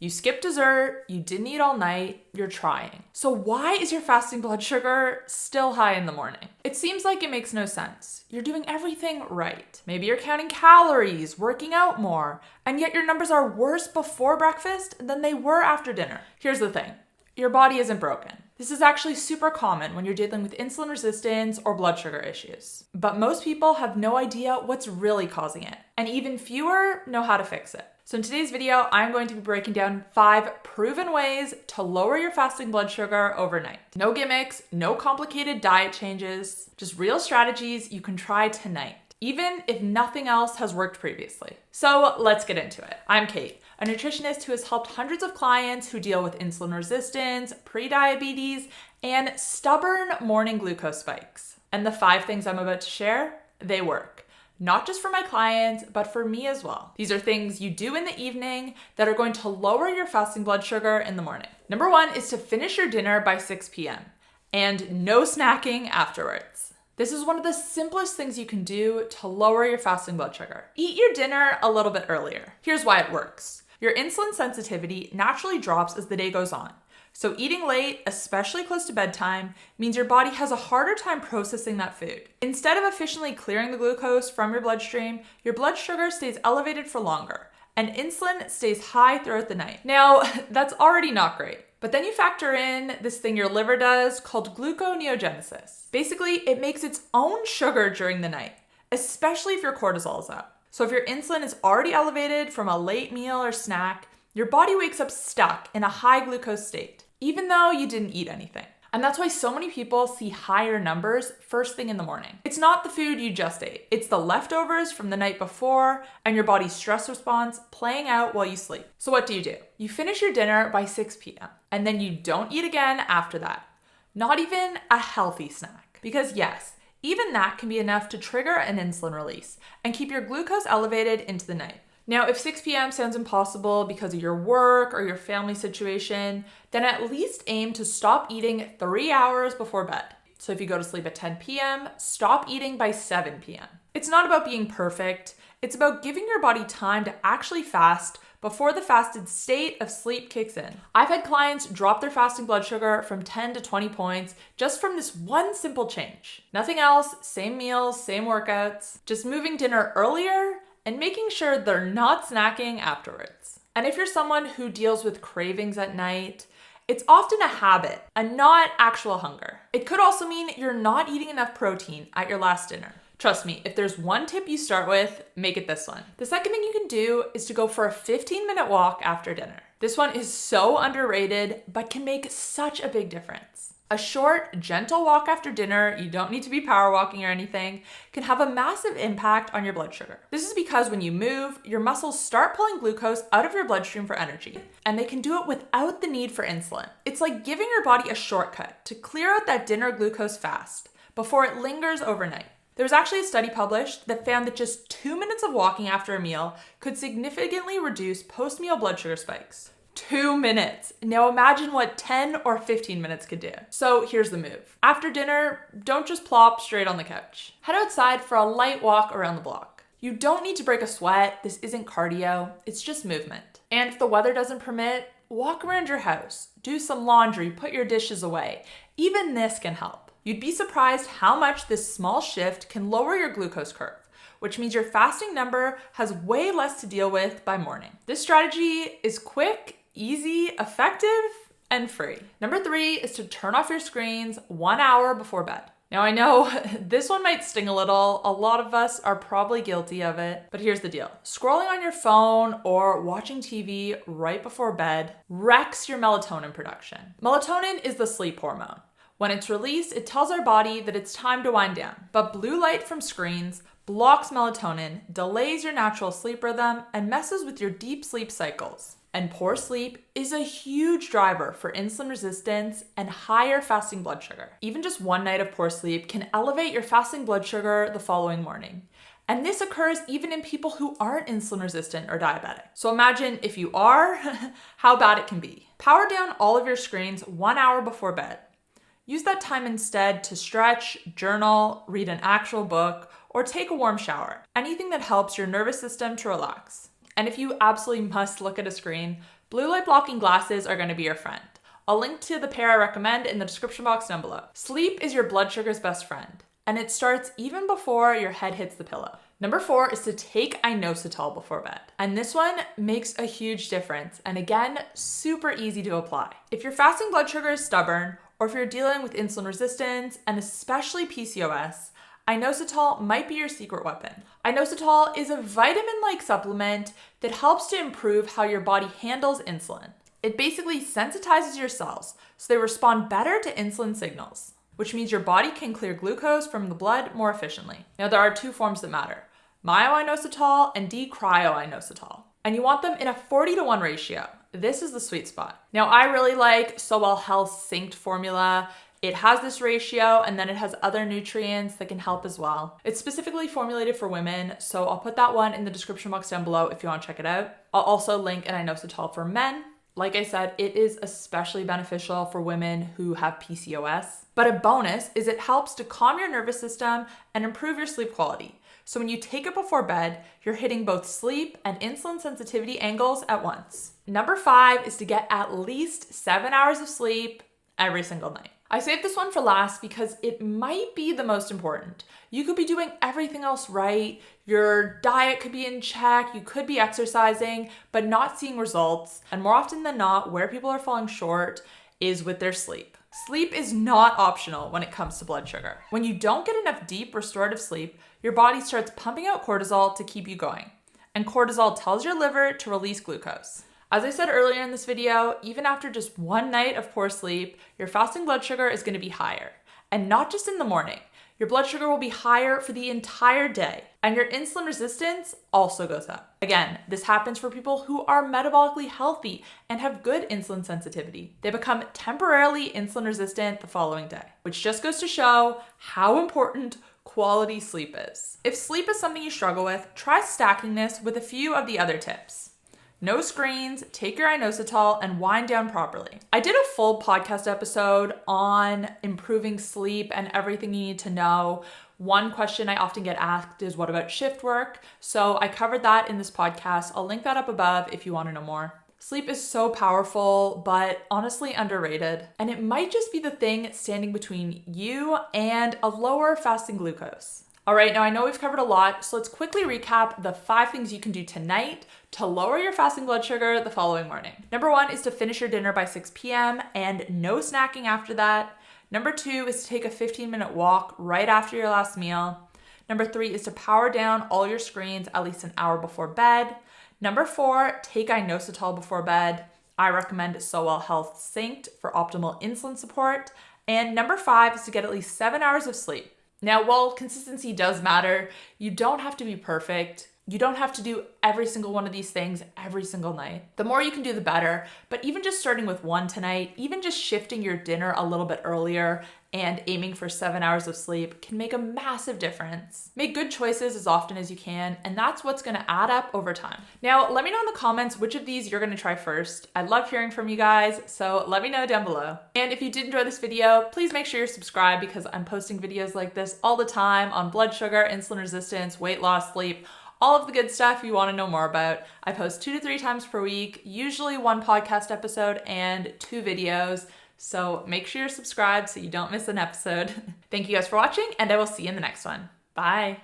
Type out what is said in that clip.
You skipped dessert, you didn't eat all night, you're trying. So why is your fasting blood sugar still high in the morning? It seems like it makes no sense. You're doing everything right. Maybe you're counting calories, working out more, and yet your numbers are worse before breakfast than they were after dinner. Here's the thing. Your body isn't broken. This is actually super common when you're dealing with insulin resistance or blood sugar issues. But most people have no idea what's really causing it, and even fewer know how to fix it. So in today's video, I'm going to be breaking down 5 proven ways to lower your fasting blood sugar overnight. No gimmicks, no complicated diet changes, just real strategies you can try tonight, even if nothing else has worked previously. So let's get into it. I'm Kait, a nutritionist who has helped hundreds of clients who deal with insulin resistance, prediabetes, and stubborn morning glucose spikes. And the 5 things I'm about to share, they work. Not just for my clients, but for me as well. These are things you do in the evening that are going to lower your fasting blood sugar in the morning. Number 1 is to finish your dinner by 6 p.m. and no snacking afterwards. This is one of the simplest things you can do to lower your fasting blood sugar. Eat your dinner a little bit earlier. Here's why it works. Your insulin sensitivity naturally drops as the day goes on. So eating late, especially close to bedtime, means your body has a harder time processing that food. Instead of efficiently clearing the glucose from your bloodstream, your blood sugar stays elevated for longer, and insulin stays high throughout the night. Now, that's already not great. But then you factor in this thing your liver does called gluconeogenesis. Basically, it makes its own sugar during the night, especially if your cortisol is up. So if your insulin is already elevated from a late meal or snack, your body wakes up stuck in a high glucose state, even though you didn't eat anything. And that's why so many people see higher numbers first thing in the morning. It's not the food you just ate. It's the leftovers from the night before and your body's stress response playing out while you sleep. So what do? You finish your dinner by 6 p.m. and then you don't eat again after that. Not even a healthy snack. Because yes, even that can be enough to trigger an insulin release and keep your glucose elevated into the night. Now, if 6 p.m. sounds impossible because of your work or your family situation, then at least aim to stop eating 3 hours before bed. So if you go to sleep at 10 p.m., stop eating by 7 p.m. It's not about being perfect. It's about giving your body time to actually fast before the fasted state of sleep kicks in. I've had clients drop their fasting blood sugar from 10 to 20 points just from this one simple change. Nothing else, same meals, same workouts, just moving dinner earlier and making sure they're not snacking afterwards. And if you're someone who deals with cravings at night, it's often a habit and not actual hunger. It could also mean you're not eating enough protein at your last dinner. Trust me, if there's one tip you start with, make it this one. The second thing you can do is to go for a 15-minute walk after dinner. This one is so underrated, but can make such a big difference. A short, gentle walk after dinner, you don't need to be power walking or anything, can have a massive impact on your blood sugar. This is because when you move, your muscles start pulling glucose out of your bloodstream for energy, and they can do it without the need for insulin. It's like giving your body a shortcut to clear out that dinner glucose fast before it lingers overnight. There was actually a study published that found that just 2 minutes of walking after a meal could significantly reduce post-meal blood sugar spikes. 2 minutes. Now imagine what 10 or 15 minutes could do. So here's the move. After dinner, don't just plop straight on the couch. Head outside for a light walk around the block. You don't need to break a sweat. This isn't cardio. It's just movement. And if the weather doesn't permit, walk around your house. Do some laundry, put your dishes away. Even this can help. You'd be surprised how much this small shift can lower your glucose curve, which means your fasting number has way less to deal with by morning. This strategy is quick, easy, effective, and free. Number 3 is to turn off your screens 1 hour before bed. Now I know this one might sting a little. A lot of us are probably guilty of it, but here's the deal. Scrolling on your phone or watching TV right before bed wrecks your melatonin production. Melatonin is the sleep hormone. When it's released, it tells our body that it's time to wind down. But blue light from screens blocks melatonin, delays your natural sleep rhythm, and messes with your deep sleep cycles. And poor sleep is a huge driver for insulin resistance and higher fasting blood sugar. Even just one night of poor sleep can elevate your fasting blood sugar the following morning. And this occurs even in people who aren't insulin resistant or diabetic. So imagine if you are, how bad it can be. Power down all of your screens 1 hour before bed. Use that time instead to stretch, journal, read an actual book, or take a warm shower. Anything that helps your nervous system to relax. And if you absolutely must look at a screen, Blue light blocking glasses are going to be your friend. I'll link to the pair I recommend in the description box down below. Sleep is your blood sugar's best friend, and it starts even before your head hits the pillow. Number 4 is to take inositol before bed. And this one makes a huge difference. And again, super easy to apply. If your fasting blood sugar is stubborn, or if you're dealing with insulin resistance, and especially PCOS, inositol might be your secret weapon. Inositol is a vitamin-like supplement that helps to improve how your body handles insulin. It basically sensitizes your cells so they respond better to insulin signals, which means your body can clear glucose from the blood more efficiently. Now, there are 2 forms that matter: myo-inositol and D-cryo-inositol. And you want them in a 40-to-1 ratio. This is the sweet spot. Now, I really like So Health synced formula. It has this ratio, and then it has other nutrients that can help as well. It's specifically formulated for women, so I'll put that one in the description box down below if you want to check it out. I'll also link an inositol for men. Like I said, it is especially beneficial for women who have PCOS. But a bonus is it helps to calm your nervous system and improve your sleep quality. So when you take it before bed, you're hitting both sleep and insulin sensitivity angles at once. Number 5 is to get at least 7 hours of sleep every single night. I saved this one for last because it might be the most important. You could be doing everything else right. Your diet could be in check. You could be exercising, but not seeing results. And more often than not, where people are falling short is with their sleep. Sleep is not optional when it comes to blood sugar. When you don't get enough deep restorative sleep, your body starts pumping out cortisol to keep you going. And cortisol tells your liver to release glucose. As I said earlier in this video, even after just one night of poor sleep, your fasting blood sugar is going to be higher. And not just in the morning. Your blood sugar will be higher for the entire day. And your insulin resistance also goes up. Again, this happens for people who are metabolically healthy and have good insulin sensitivity. They become temporarily insulin resistant the following day, which just goes to show how important quality sleep is. If sleep is something you struggle with, try stacking this with a few of the other tips. No screens, take your inositol, and wind down properly. I did a full podcast episode on improving sleep and everything you need to know. One question I often get asked is, what about shift work? So I covered that in this podcast. I'll link that up above if you want to know more. Sleep is so powerful, but honestly underrated. And it might just be the thing standing between you and a lower fasting glucose. All right, now I know we've covered a lot, so let's quickly recap the 5 things you can do tonight to lower your fasting blood sugar the following morning. Number 1 is to finish your dinner by 6 p.m. and no snacking after that. Number 2 is to take a 15-minute walk right after your last meal. Number 3 is to power down all your screens at least an hour before bed. Number 4, take inositol before bed. I recommend So Health synced for optimal insulin support. And number 5 is to get at least 7 hours of sleep. Now, while consistency does matter, you don't have to be perfect. You don't have to do every single one of these things every single night. The more you can do, the better. But even just starting with 1 tonight, even just shifting your dinner a little bit earlier and aiming for 7 hours of sleep can make a massive difference. Make good choices as often as you can, and that's what's gonna add up over time. Now, let me know in the comments which of these you're gonna try first. I love hearing from you guys, so let me know down below. And if you did enjoy this video, please make sure you're subscribed because I'm posting videos like this all the time on blood sugar, insulin resistance, weight loss, sleep, all of the good stuff you want to know more about. I post 2 to 3 times per week, usually 1 podcast episode and 2 videos. So make sure you're subscribed so you don't miss an episode. Thank you guys for watching, and I will see you in the next one. Bye.